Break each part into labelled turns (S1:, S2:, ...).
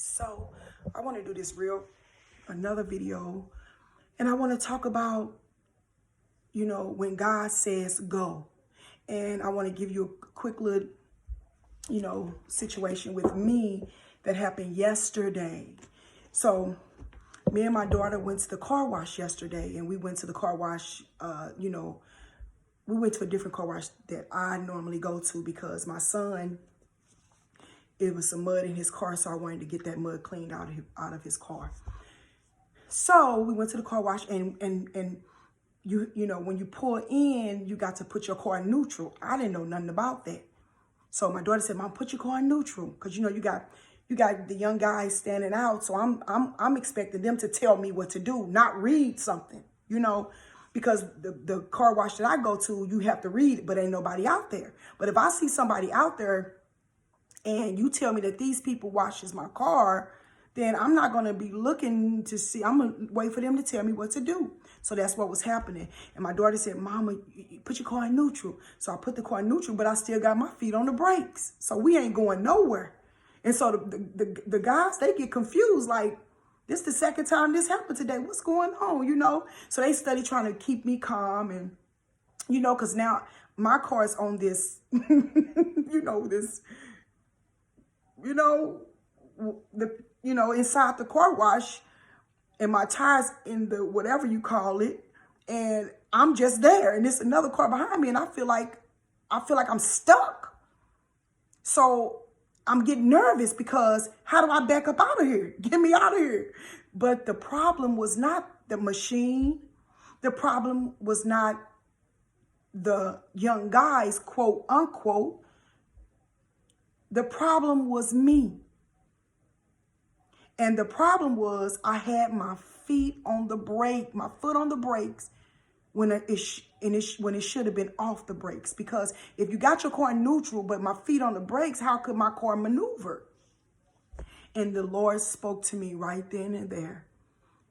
S1: So I want to do this another video, and I want to talk about, when God says go. And I want to give you a quick little, situation with me that happened yesterday. So me and my daughter went to the car wash yesterday, and we went to the car wash, we went to a different car wash that I normally go to because my son, it was some mud in his car, so I wanted to get that mud cleaned out of his car. So we went to the car wash, and you when you pull in, you got to put your car in neutral. I didn't know nothing about that. So my daughter said, "Mom, put your car in neutral," because you got the young guys standing out. So I'm expecting them to tell me what to do, not read something, because the car wash that I go to, you have to read it, but ain't nobody out there. But if I see somebody out there and you tell me that these people washes my car, then I'm not going to be looking to see. I'm going to wait for them to tell me what to do. So that's what was happening. And my daughter said, "Mama, put your car in neutral." So I put the car in neutral, but I still got my feet on the brakes. So we ain't going nowhere. And so the guys, they get confused, like, this is the second time this happened today. What's going on, So they study trying to keep me calm and, because now my car is on this, inside the car wash, and my tires in the whatever you call it, and I'm just there, and there's another car behind me, and I feel like I'm stuck. So I'm getting nervous because how do I back up out of here? Get me out of here. But the problem was not the machine. The problem was not the young guys, quote unquote. The problem was me. And the problem was I had my feet on the brake, my foot on the brakes when it should have been off the brakes. Because if you got your car in neutral, but my feet on the brakes, how could my car maneuver? And the Lord spoke to me right then and there.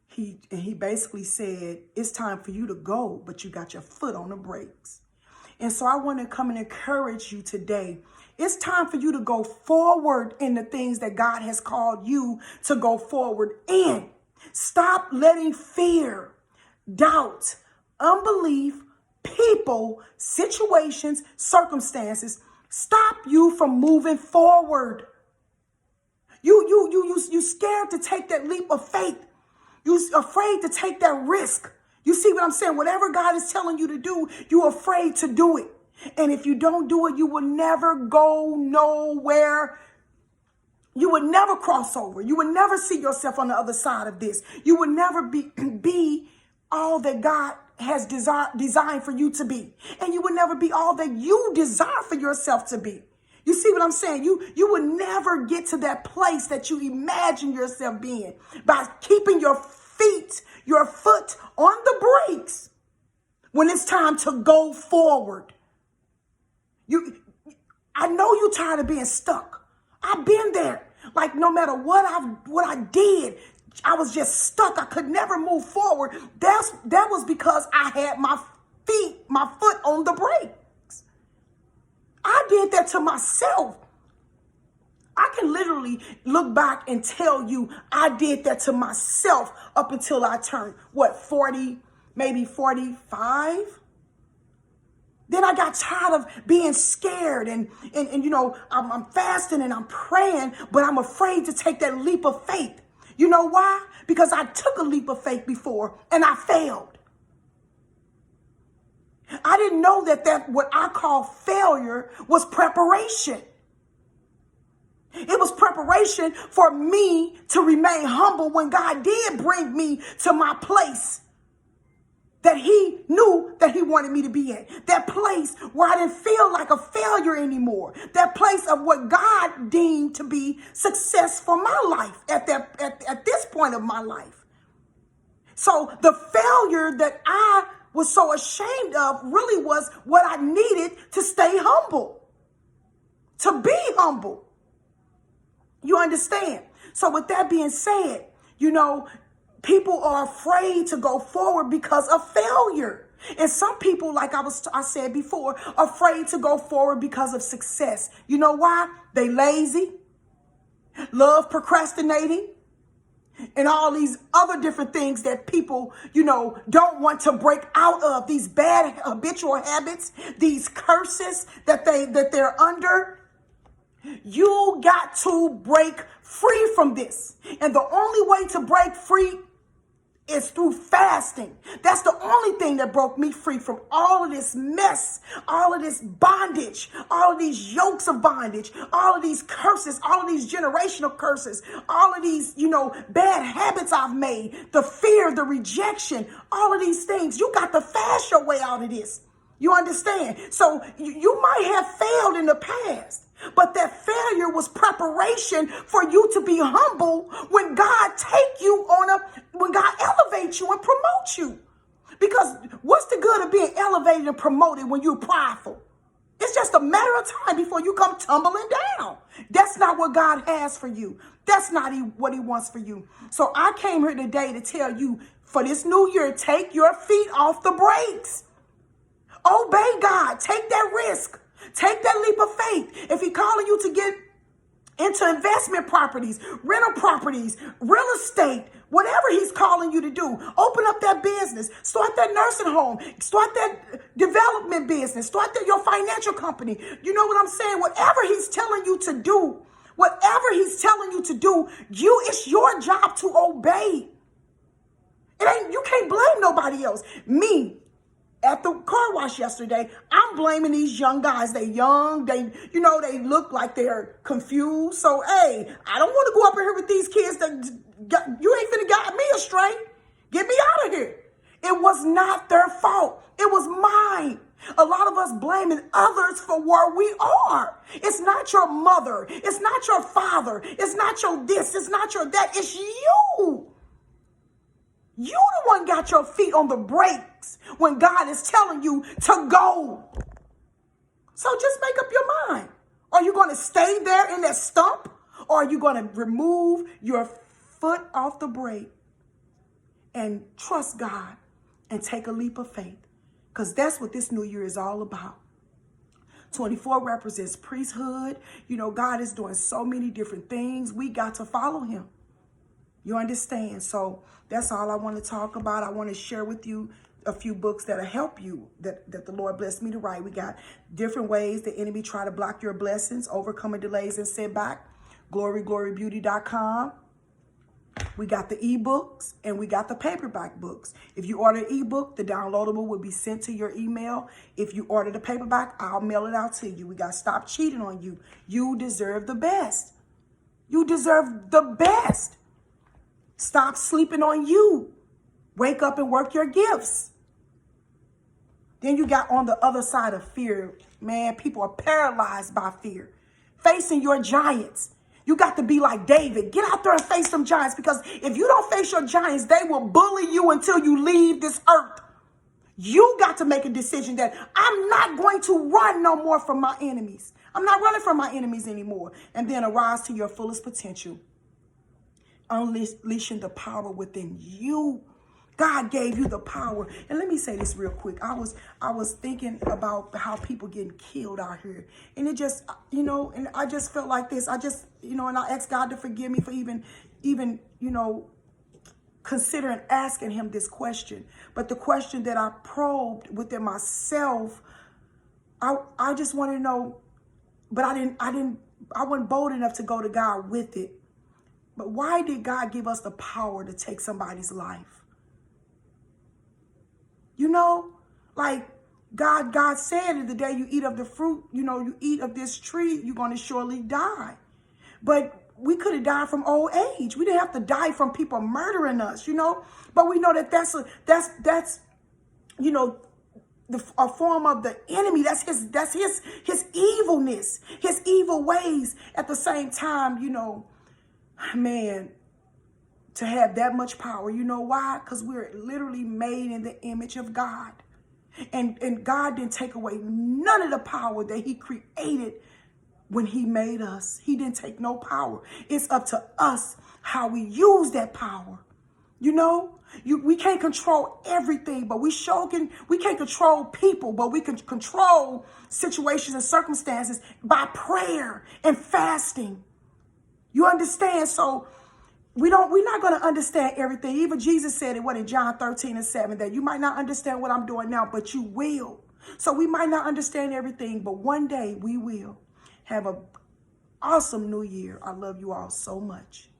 S1: He basically said, it's time for you to go, but you got your foot on the brakes. And so I want to come and encourage you today. It's time for you to go forward in the things that God has called you to go forward in. Stop letting fear, doubt, unbelief, people, situations, circumstances stop you from moving forward. You scared to take that leap of faith. You afraid to take that risk. You see what I'm saying? Whatever God is telling you to do, you're afraid to do it. And if you don't do it, you will never go nowhere. You would never cross over. You would never see yourself on the other side of this. You would never be all that God has designed for you to be. And you would never be all that you desire for yourself to be. You see what I'm saying? You would never get to that place that you imagine yourself being by keeping your foot on the brakes when it's time to go forward. I know you're tired of being stuck. I've been there. Like, no matter what I did, I was just stuck. I could never move forward. That was because I had my foot on the brakes. I did that to myself. I can literally look back and tell you I did that to myself up until I turned, 40, maybe 45? Then I got tired of being scared and I'm fasting and I'm praying, but I'm afraid to take that leap of faith. You know why? Because I took a leap of faith before and I failed. I didn't know that what I call failure was preparation. It was preparation for me to remain humble when God did bring me to my place that he knew that he wanted me to be in. That place where I didn't feel like a failure anymore. That place of what God deemed to be success for my life at this point of my life. So the failure that I was so ashamed of really was what I needed to stay humble. To be humble. You understand? So with that being said, people are afraid to go forward because of failure. And some people, like I said before, are afraid to go forward because of success. You know why? They lazy. love procrastinating, and all these other different things that people, don't want to break out of, these bad habitual habits, these curses that they're under. You got to break free from this. And the only way to break free is through fasting. That's the only thing that broke me free from all of this mess, all of this bondage, all of these yokes of bondage, all of these curses, all of these generational curses, all of these, bad habits I've made, the fear, the rejection, all of these things. You got to fast your way out of this. You understand? So you might have failed in the past, but that failure was preparation for you to be humble when God when God elevates you and promotes you. Because what's the good of being elevated and promoted when you're prideful? It's just a matter of time before you come tumbling down. That's not what God has for you. That's not what he wants for you. So I came here today to tell you, for this new year, take your feet off the brakes. Obey God. Take that risk. Take that leap of faith. If he's calling you to get into investment properties, rental properties, real estate, whatever he's calling you to do, open up that business, start that nursing home, start that development business, start your financial company. You know what I'm saying? Whatever he's telling you to do, it's your job to obey. You can't blame nobody else. Me, at the car wash yesterday, I'm blaming these young guys. They young, they look like they're confused. So, hey, I don't want to go up in here with these kids you ain't finna guide me astray. Get me out of here. It was not their fault. It was mine. A lot of us blaming others for where we are. It's not your mother. It's not your father. It's not your this. It's not your that. It's you. You the one got your feet on the brakes when God is telling you to go. So just make up your mind. Are you going to stay there in that stump? Or are you going to remove your foot off the brake and trust God and take a leap of faith? Because that's what this new year is all about. 24 represents priesthood. God is doing so many different things. We got to follow him. You understand? So that's all I want to talk about. I want to share with you a few books that'll help you, that the Lord blessed me to write. We got different ways the enemy try to block your blessings, overcoming delays and setback. glorybeauty.com. We got the ebooks and we got the paperback books. If you order an ebook, the downloadable will be sent to your email. If you order the paperback, I'll mail it out to you. We got to stop cheating on you. You deserve the best. You deserve the best. Stop sleeping on you. Wake up and work your gifts. Then you got on the other side of fear. Man, people are paralyzed by fear. Facing your giants. You got to be like David. Get out there and face them giants, because if you don't face your giants, they will bully you until you leave this earth. You got to make a decision that I'm not going to run no more from my enemies. I'm not running from my enemies anymore. And then arise to your fullest potential. Unleashing the power within you. God gave you the power. And let me say this real quick. I was thinking about how people getting killed out here. And it just, and I just felt like this. I just, and I asked God to forgive me for even, considering asking him this question. But the question that I probed within myself, I just wanted to know, but I wasn't bold enough to go to God with it. But why did God give us the power to take somebody's life? Like God said, the day you eat of the fruit, you eat of this tree, you're going to surely die. But we could have died from old age. We didn't have to die from people murdering us, But we know that that's a form of the enemy. That's his evilness, his evil ways. At the same time, man, to have that much power. You know why? Because we're literally made in the image of God. And God didn't take away none of the power that he created when he made us. He didn't take no power. It's up to us how we use that power. We can't control everything, but we can't control people, but we can control situations and circumstances by prayer and fasting. You understand? So we're not going to understand everything. Even Jesus said it, in John 13:7, that you might not understand what I'm doing now, but you will. So we might not understand everything, but one day we will. Have an awesome new year. I love you all so much.